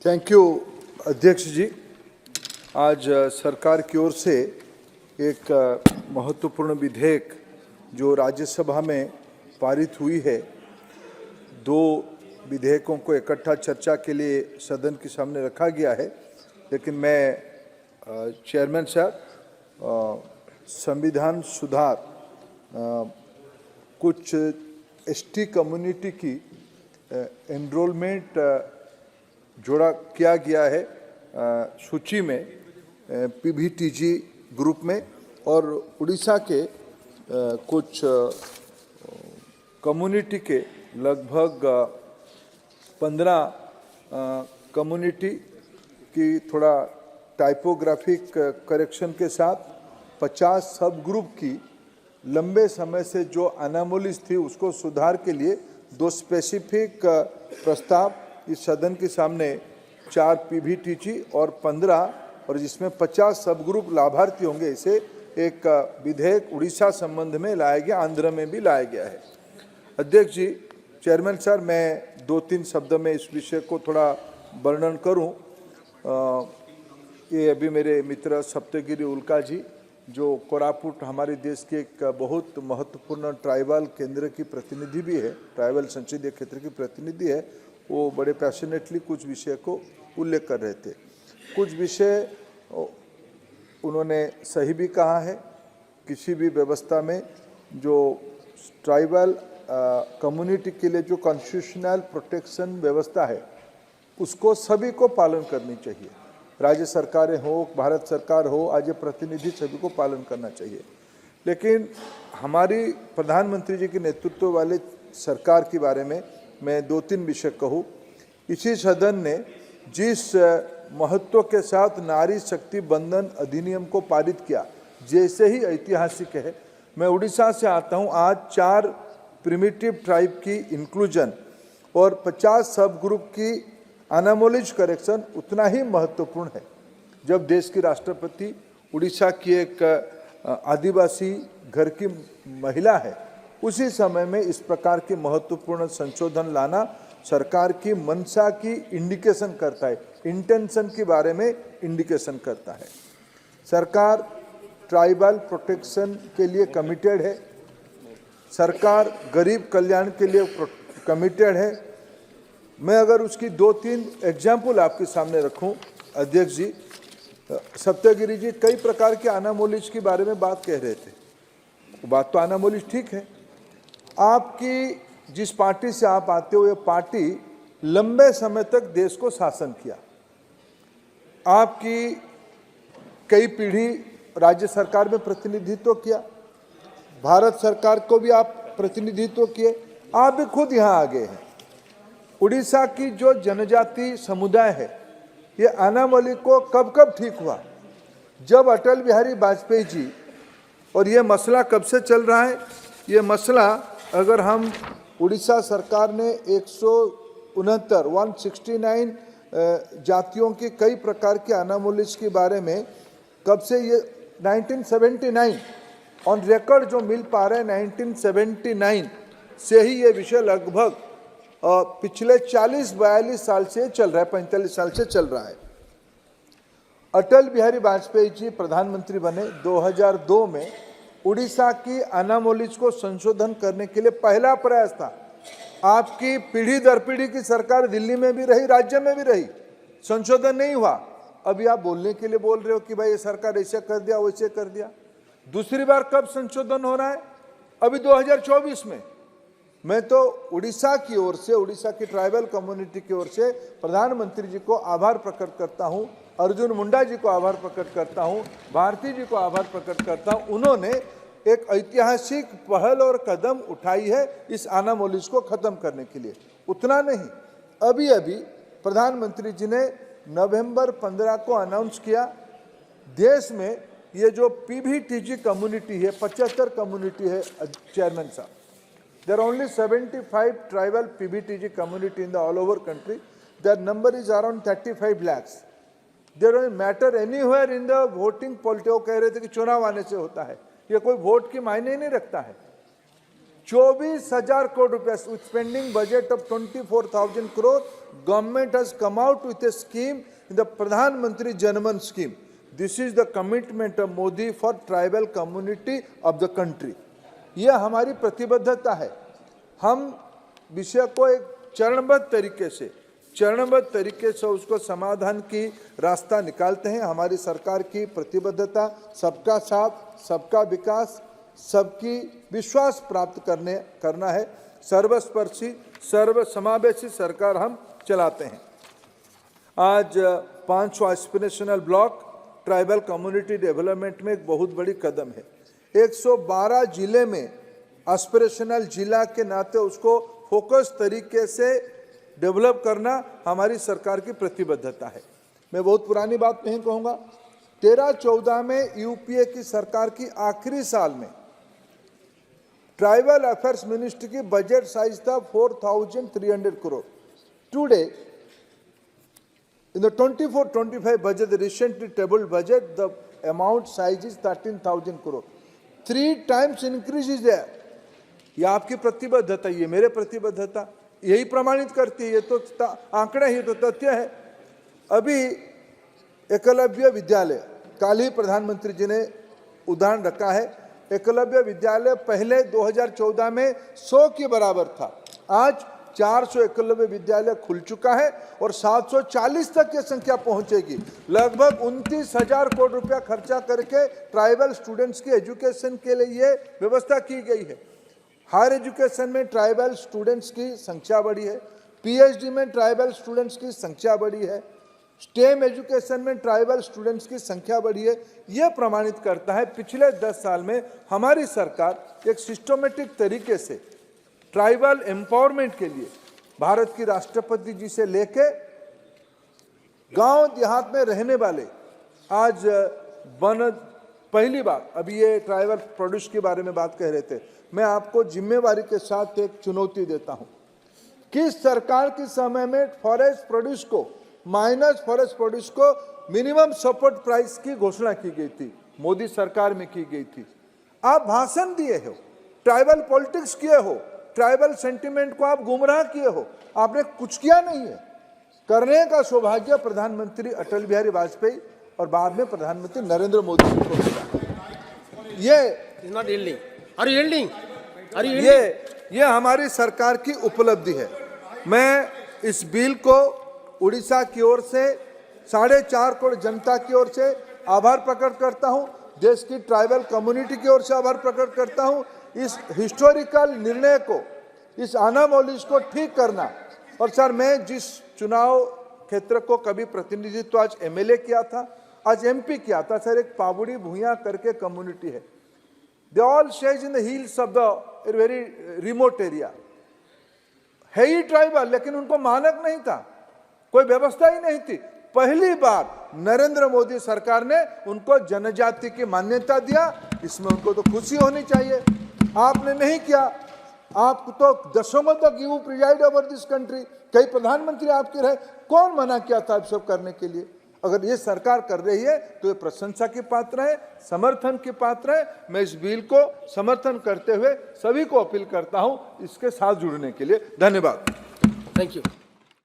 Thank you अध्यक्ष जी। आज सरकार की ओर से एक महत्वपूर्ण विधेयक जो राज्यसभा में पारित हुई है, दो विधेयकों को इकट्ठा चर्चा के लिए सदन के सामने रखा गया है। लेकिन मैं चेयरमैन साहब, संविधान सुधार कुछ एसटी कम्युनिटी की एनरोलमेंट जोड़ा किया गया है सूची में पीवीटीजी ग्रुप में, और उड़ीसा के कुछ कम्युनिटी के लगभग 15 कम्युनिटी की थोड़ा टाइपोग्राफिक करेक्शन के साथ 50 सब ग्रुप की लंबे समय से जो अनामोलीज थी उसको सुधार के लिए दो स्पेसिफिक प्रस्ताव इस सदन के सामने 4 पीवीटीजी और 15 और जिसमें 50 सब ग्रुप लाभार्थी होंगे, इसे एक विधेयक उड़ीसा संबंध में लाया गया, आंध्र में भी लाया गया है। अध्यक्ष जी, चेयरमैन सर, मैं 2-3 शब्द में इस विषय को थोड़ा वर्णन करूं। ये अभी मेरे मित्र सप्तगिरी उल्का जी, जो कोरापुट हमारे देश के एक बहुत महत्वपूर्ण ट्राइबल केंद्र की प्रतिनिधि भी है, ट्राइबल संसदीय क्षेत्र की प्रतिनिधि है, वो बड़े पैशनेटली कुछ विषय को उल्लेख कर रहे थे। कुछ विषय उन्होंने सही भी कहा है। किसी भी व्यवस्था में जो ट्राइबल कम्युनिटी के लिए जो कॉन्स्टिट्यूशनल प्रोटेक्शन व्यवस्था है उसको सभी को पालन करनी चाहिए। राज्य सरकारें हो, भारत सरकार हो, आज प्रतिनिधि सभी को पालन करना चाहिए। लेकिन हमारी प्रधानमंत्री जी के नेतृत्व वाले सरकार के बारे में मैं 2-3 विषय कहूँ। इसी सदन ने जिस महत्व के साथ नारी शक्ति बंधन अधिनियम को पारित किया, जैसे ही ऐतिहासिक है। मैं उड़ीसा से आता हूँ। आज 4 प्रिमिटिव ट्राइब की इंक्लूजन और 50 सब ग्रुप की अनामोलीज करेक्शन उतना ही महत्वपूर्ण है। जब देश की राष्ट्रपति उड़ीसा की एक आदिवासी घर की महिला है, उसी समय में इस प्रकार के महत्वपूर्ण संशोधन लाना सरकार की मंशा की इंडिकेशन करता है, इंटेंशन के बारे में इंडिकेशन करता है। सरकार ट्राइबल प्रोटेक्शन के लिए कमिटेड है, सरकार गरीब कल्याण के लिए कमिटेड है। मैं अगर उसकी 2-3 एग्जाम्पल आपके सामने रखूं, अध्यक्ष जी, सप्तगिरी जी कई प्रकार के अनामोलीज के बारे में बात कह रहे थे। बात तो अनामोलीज ठीक है। आपकी जिस पार्टी से आप आते हो, ये पार्टी लंबे समय तक देश को शासन किया। आपकी कई पीढ़ी राज्य सरकार में प्रतिनिधित्व किया, भारत सरकार को भी आप प्रतिनिधित्व किए, आप भी खुद यहाँ आ गए हैं। उड़ीसा की जो जनजाति समुदाय है, ये अनामोली को कब कब ठीक हुआ? जब अटल बिहारी वाजपेयी जी, और ये मसला कब से चल रहा है? ये मसला अगर हम उड़ीसा सरकार ने 169 जातियों की कई प्रकार के अनामोलीज के बारे में कब से, ये 1979 ऑन रिकॉर्ड जो मिल पा रहे हैं, 1979 से ही ये विषय लगभग पिछले 40-42 साल से चल रहा है, 45 साल से चल रहा है। अटल बिहारी वाजपेयी जी प्रधानमंत्री बने 2002 में। उड़ीसा की अनामोलीज को संशोधन करने के लिए पहला प्रयास था। आपकी पीढ़ी दर पीढ़ी की सरकार दिल्ली में भी रही, राज्य में भी रही, संशोधन नहीं हुआ। अभी आप बोलने के लिए बोल रहे हो कि भाई ये सरकार ऐसे कर दिया, वैसे कर दिया। दूसरी बार कब संशोधन हो रहा है? अभी 2024 में। मैं तो उड़ीसा की ओर से, उड़ीसा की ट्राइबल कम्युनिटी की ओर से प्रधानमंत्री जी को आभार प्रकट करता हूं, अर्जुन मुंडा जी को आभार प्रकट करता हूं, भारती जी को आभार प्रकट करता हूं। उन्होंने एक ऐतिहासिक पहल और कदम उठाई है इस अनामोलीज को खत्म करने के लिए। उतना नहीं, अभी अभी प्रधानमंत्री जी ने नवंबर 15 को अनाउंस किया, देश में ये जो पीवीटीजी कम्युनिटी है, 75 कम्युनिटी है चेयरमैन साहब। There are only 75 tribal PBTG community in the all over country. Their number is around 35 lakhs. They don't matter anywhere in the voting politics. वो कह रहे थे कि चुनाव आने से होता है, ये कोई वोट की मायने नहीं रखता है। 24,000 crore rupees with spending budget of 24,000 crore. Government has come out with a scheme in the Pradhan Mantri Janman scheme. This is the commitment of Modi for tribal community of the country. यह हमारी प्रतिबद्धता है। हम विषय को एक चरणबद्ध तरीके से उसको समाधान की रास्ता निकालते हैं। हमारी सरकार की प्रतिबद्धता सबका साथ, सबका विकास, सबकी विश्वास प्राप्त करना है। सर्वस्पर्शी, सर्वसमावेशी सरकार हम चलाते हैं। आज 500 aspirational block tribal community development में एक बहुत बड़ी कदम है। 112 जिले में एस्पिरेशनल जिला के नाते उसको फोकस तरीके से डेवलप करना हमारी सरकार की प्रतिबद्धता है। मैं बहुत पुरानी बात नहीं कहूँगा। 13-14 में यूपीए की सरकार की आखिरी साल में ट्राइबल अफेयर्स मिनिस्ट्री की बजट साइज था 4,300 crore. Today in the 24-25 budget, the recently tabled budget, the amount size is 13,000 crore. 3 times increase is there. ये आपकी प्रतिबद्धता, ये मेरे प्रतिबद्धता, यही प्रमाणित करती है। ये तो आंकड़े ही तो तथ्य है। अभी एकलव्य विद्यालय, कल ही प्रधानमंत्री जी ने उदाहरण रखा है। एकलव्य विद्यालय पहले 2014 में 100 के बराबर था। आज 400 एकलव्य विद्यालय खुल चुका है और 740 तक ये संख्या पहुंचेगी। लगभग 29,000 करोड़ रुपया खर्चा करके ट्राइबल स्टूडेंट्स की एजुकेशन के लिए ये व्यवस्था की गई है। हायर एजुकेशन में ट्राइबल स्टूडेंट्स की संख्या बढ़ी है। पीएचडी में ट्राइबल स्टूडेंट्स की संख्या बढ़ी है। स्टेम एजुकेशन में ट्राइबल स्टूडेंट्स की संख्या बढ़ी है। ये प्रमाणित करता है पिछले 10 साल में हमारी सरकार एक सिस्टमेटिक तरीके से ट्राइबल एम्पावरमेंट के लिए भारत की राष्ट्रपति जी से लेके गांव देहात में रहने वाले आज पहली बार अभी ये ट्राइबल प्रोड्यूस के बारे में बात कह रहे थे। मैं आपको जिम्मेवारी के साथ एक चुनौती देता हूं कि सरकार के समय में फॉरेस्ट प्रोड्यूस को माइनस फॉरेस्ट प्रोड्यूस को मिनिमम सपोर्ट प्राइस की घोषणा की गई थी। मोदी सरकार में की गई थी। आप भाषण दिए हो, ट्राइबल पॉलिटिक्स किए हो, ट्राइबल सेंटिमेंट को आप गुमराह किए हो। आपने कुछ किया नहीं है। करने का सौभाग्य प्रधानमंत्री अटल बिहारी वाजपेयी और बाद में प्रधानमंत्री नरेंद्र मोदी जी को मिला। ये हमारी सरकार की उपलब्धि है। मैं इस बिल को उड़ीसा की ओर से 4.5 करोड़ जनता की ओर से आभार प्रकट करता हूं। देश की ट्राइबल कम्युनिटी की ओर से आभार प्रकट करता हूं। इस हिस्टोरिकल निर्णय को, इस अनामोलिस को ठीक करना। और सर, मैं जिस चुनाव क्षेत्र को कभी प्रतिनिधित्व आज एमएलए किया था, आज एमपी किया था सर, एक पाबुड़ी भूया करके कम्युनिटी है। They all stage in the hills of the very remote area. है ही ट्राइबल, लेकिन उनको मानक नहीं था, कोई व्यवस्था ही नहीं थी। पहली बार नरेंद्र मोदी सरकार ने उनको जनजाति की मान्यता दिया। इसमें उनको तो खुशी होनी चाहिए। आपने नहीं किया। आप तो दशकों तक you preside over this country, कई प्रधानमंत्री आपके रहे। कौन मना किया था आप सब करने के लिए? अगर ये सरकार कर रही है तो ये प्रशंसा की पात्र है, समर्थन की पात्र है। मैं इस बिल को समर्थन करते हुए सभी को अपील करता हूं इसके साथ जुड़ने के लिए। धन्यवाद। Thank you.